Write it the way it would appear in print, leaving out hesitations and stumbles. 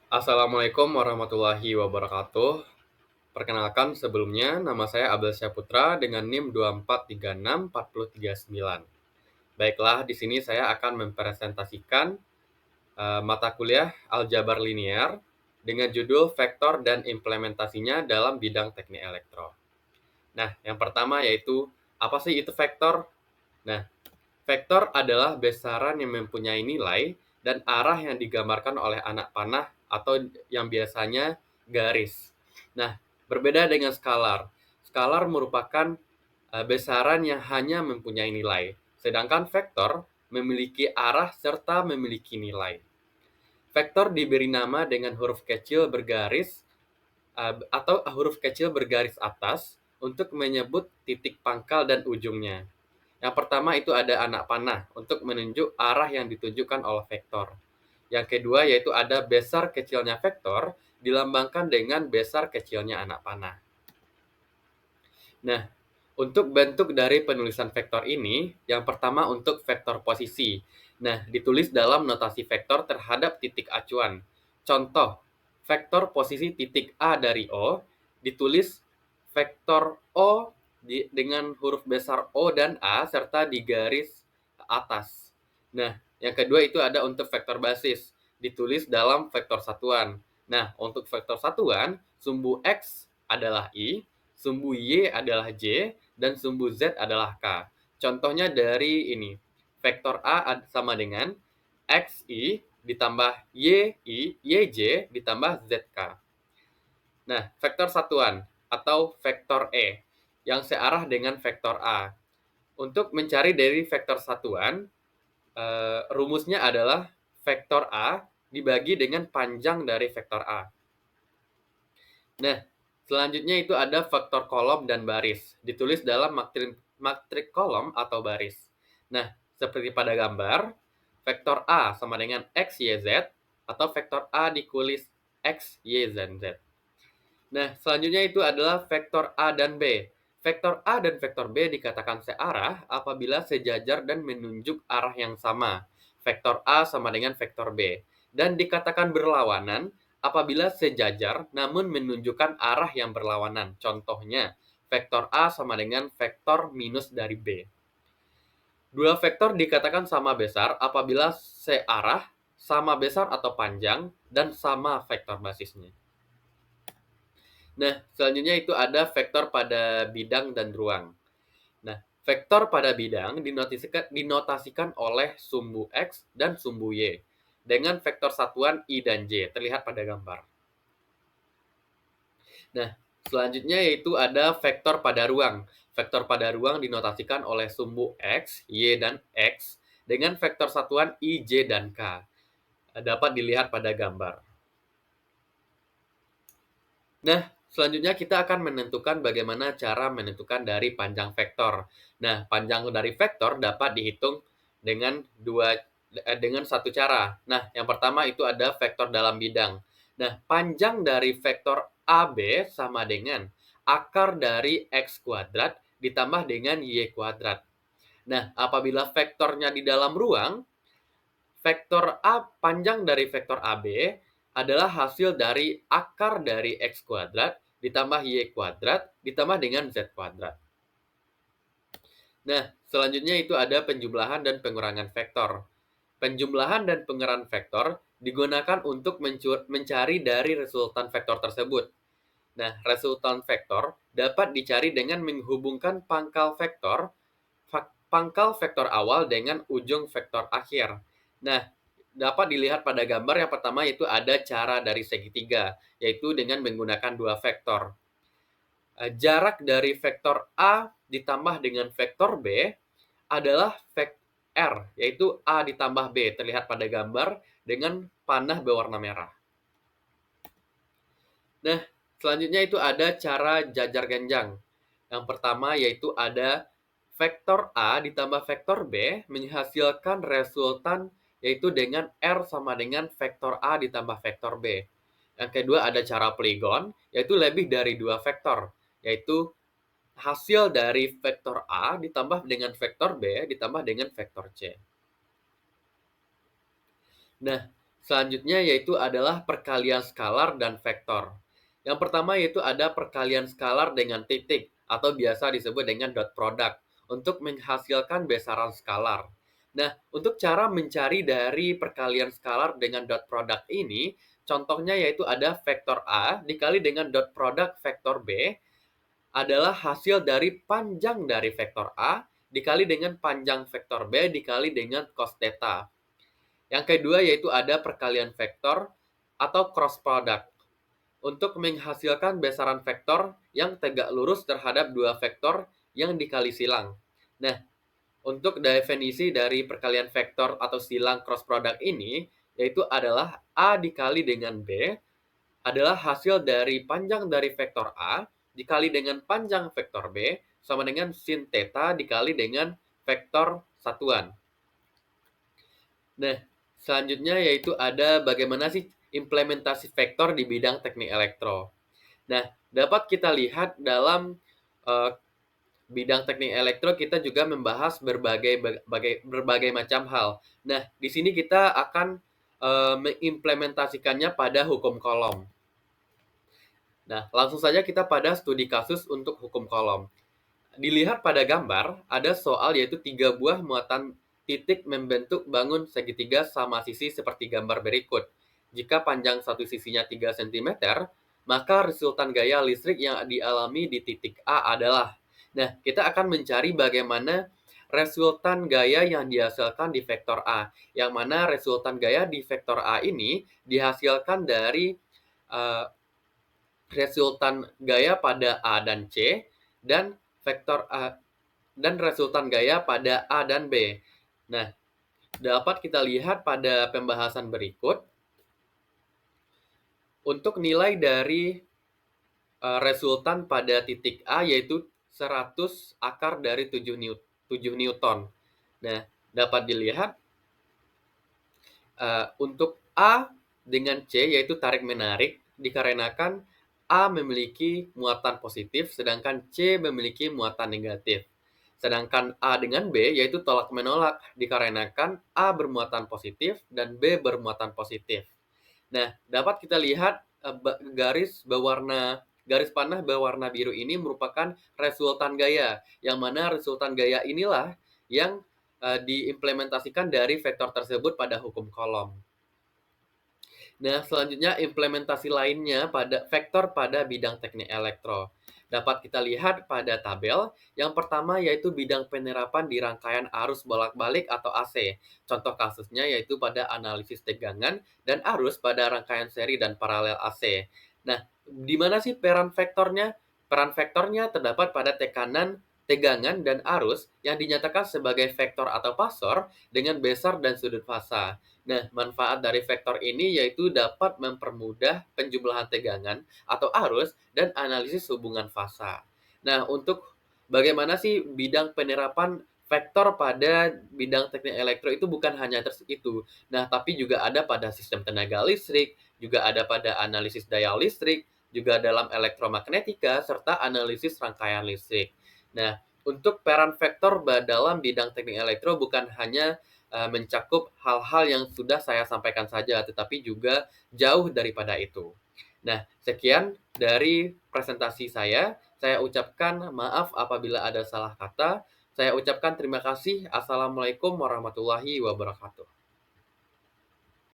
Assalamualaikum warahmatullahi wabarakatuh. Perkenalkan sebelumnya, nama saya Abel Syaputra dengan NIM 24364039. Baiklah, di sini saya akan mempresentasikan mata kuliah Aljabar Linear dengan judul Vektor dan Implementasinya dalam Bidang Teknik Elektro. Nah, yang pertama yaitu, apa sih itu vektor? Nah, vektor adalah besaran yang mempunyai nilai dan arah yang digambarkan oleh anak panah atau yang biasanya garis. Nah, berbeda dengan skalar. Skalar merupakan besaran yang hanya mempunyai nilai, sedangkan vektor memiliki arah serta memiliki nilai. Vektor diberi nama dengan huruf kecil bergaris atau huruf kecil bergaris atas untuk menyebut titik pangkal dan ujungnya. Yang pertama itu ada anak panah untuk menunjuk arah yang ditunjukkan oleh vektor. Yang kedua yaitu ada besar kecilnya vektor dilambangkan dengan besar kecilnya anak panah. Nah, untuk bentuk dari penulisan vektor ini, yang pertama untuk vektor posisi. Nah, ditulis dalam notasi vektor terhadap titik acuan. Contoh, vektor posisi titik A dari O ditulis vektor O dengan huruf besar O dan A serta di garis atas. Nah, yang kedua itu ada untuk vektor basis, ditulis dalam vektor satuan. Nah, untuk vektor satuan, sumbu X adalah I, sumbu Y adalah J, dan sumbu Z adalah K. Contohnya dari ini, vektor A sama dengan XI ditambah YJ ditambah ZK. Nah, vektor satuan atau vektor E yang searah dengan vektor A. Untuk mencari dari vektor satuan, rumusnya adalah vektor A dibagi dengan panjang dari vektor A. Nah, selanjutnya itu ada vektor kolom dan baris, ditulis dalam matrik kolom atau baris. Nah, seperti pada gambar, vektor A sama dengan X, Y, Z, atau vektor A ditulis X, Y, dan Z. Nah, selanjutnya itu adalah vektor A dan B. Vektor A dan vektor B dikatakan searah apabila sejajar dan menunjuk arah yang sama. Vektor A sama dengan vektor B. Dan dikatakan berlawanan apabila sejajar namun menunjukkan arah yang berlawanan. Contohnya, vektor A sama dengan vektor minus dari B. Dua vektor dikatakan sama besar apabila searah, sama besar atau panjang, dan sama vektor basisnya. Nah, selanjutnya itu ada vektor pada bidang dan ruang. Nah, vektor pada bidang dinotasikan oleh sumbu X dan sumbu Y dengan vektor satuan I dan J, terlihat pada gambar. Nah, selanjutnya yaitu ada vektor pada ruang. Vektor pada ruang dinotasikan oleh sumbu X, Y, dan X dengan vektor satuan I, J, dan K. Dapat dilihat pada gambar. Nah, selanjutnya kita akan menentukan bagaimana cara menentukan dari panjang vektor. Nah, panjang dari vektor dapat dihitung dengan dengan satu cara. Nah, yang pertama itu ada vektor dalam bidang. Nah, panjang dari vektor AB sama dengan akar dari X kuadrat ditambah dengan Y kuadrat. Nah, apabila vektornya di dalam ruang, panjang dari vektor AB adalah hasil dari akar dari X kuadrat ditambah Y kuadrat ditambah dengan Z kuadrat. Nah, selanjutnya itu ada penjumlahan dan pengurangan vektor. Penjumlahan dan pengurangan vektor digunakan untuk mencari dari resultan vektor tersebut. Nah, resultan vektor dapat dicari dengan menghubungkan pangkal vektor awal dengan ujung vektor akhir. Nah, dapat dilihat pada gambar yang pertama yaitu ada cara dari segitiga, yaitu dengan menggunakan dua vektor. Jarak dari vektor A ditambah dengan vektor B adalah R, yaitu A ditambah B, terlihat pada gambar dengan panah berwarna merah. Nah, selanjutnya itu ada cara jajar genjang. Yang pertama yaitu ada vektor A ditambah vektor B menghasilkan resultan yaitu dengan R sama dengan vektor A ditambah vektor B. Yang kedua ada cara polygon, yaitu lebih dari dua vektor, yaitu hasil dari vektor A ditambah dengan vektor B ditambah dengan vektor C. Nah, Selanjutnya yaitu adalah perkalian skalar dan vektor. Yang pertama yaitu ada perkalian skalar dengan titik atau biasa disebut dengan dot product untuk menghasilkan besaran skalar. Nah, untuk cara mencari dari perkalian skalar dengan dot product ini, contohnya yaitu ada vektor A dikali dengan dot product vektor B adalah hasil dari panjang dari vektor A dikali dengan panjang vektor B dikali dengan cos theta. Yang kedua yaitu ada perkalian vektor atau cross product untuk menghasilkan besaran vektor yang tegak lurus terhadap dua vektor yang dikali silang. Nah, untuk definisi dari perkalian vektor atau silang cross product ini yaitu adalah A dikali dengan B adalah hasil dari panjang dari vektor A dikali dengan panjang vektor B sama dengan sin theta dikali dengan vektor satuan. Nah, selanjutnya yaitu ada bagaimana sih implementasi vektor di bidang teknik elektro. Nah, dapat kita lihat dalam bidang teknik elektro kita juga membahas berbagai macam hal. Nah, di sini kita akan mengimplementasikannya pada hukum kolom. Nah, langsung saja kita pada studi kasus untuk hukum kolom. Dilihat pada gambar, ada soal yaitu 3 buah muatan titik membentuk bangun segitiga sama sisi seperti gambar berikut. Jika panjang satu sisinya 3 cm, maka resultan gaya listrik yang dialami di titik A adalah. Nah, kita akan mencari bagaimana resultan gaya yang dihasilkan di vektor A. Yang mana resultan gaya di vektor A ini dihasilkan dari resultan gaya pada A dan C dan vektor A dan resultan gaya pada A dan B. Nah, dapat kita lihat pada pembahasan berikut. Untuk nilai dari resultan pada titik A yaitu 100 akar dari 7 Newton. Nah, dapat dilihat untuk A dengan C yaitu tarik-menarik dikarenakan A memiliki muatan positif sedangkan C memiliki muatan negatif. Sedangkan A dengan B yaitu tolak-menolak dikarenakan A bermuatan positif dan B bermuatan positif. Nah, dapat kita lihat garis panah berwarna biru ini merupakan resultan gaya, yang mana resultan gaya inilah yang diimplementasikan dari vektor tersebut pada hukum kolom. Nah, selanjutnya implementasi lainnya pada vektor pada bidang teknik elektro. Dapat kita lihat pada tabel. Yang pertama yaitu bidang penerapan di rangkaian arus bolak-balik atau AC. Contoh kasusnya yaitu pada analisis tegangan dan arus pada rangkaian seri dan paralel AC. Nah, di mana sih peran vektornya? Peran vektornya terdapat pada tekanan, tegangan, dan arus yang dinyatakan sebagai vektor atau pasor dengan besar dan sudut fasa. Nah, manfaat dari vektor ini yaitu dapat mempermudah penjumlahan tegangan atau arus dan analisis hubungan fasa. Nah, untuk bagaimana sih bidang penerapan vektor pada bidang teknik elektro itu bukan hanya itu. Nah, tapi juga ada pada sistem tenaga listrik, juga ada pada analisis daya listrik, juga dalam elektromagnetika, serta analisis rangkaian listrik. Nah, untuk peran vektor dalam bidang teknik elektro bukan hanya mencakup hal-hal yang sudah saya sampaikan saja, tetapi juga jauh daripada itu. Nah, sekian dari presentasi saya. Saya ucapkan maaf apabila ada salah kata. Saya ucapkan terima kasih. Assalamualaikum warahmatullahi wabarakatuh.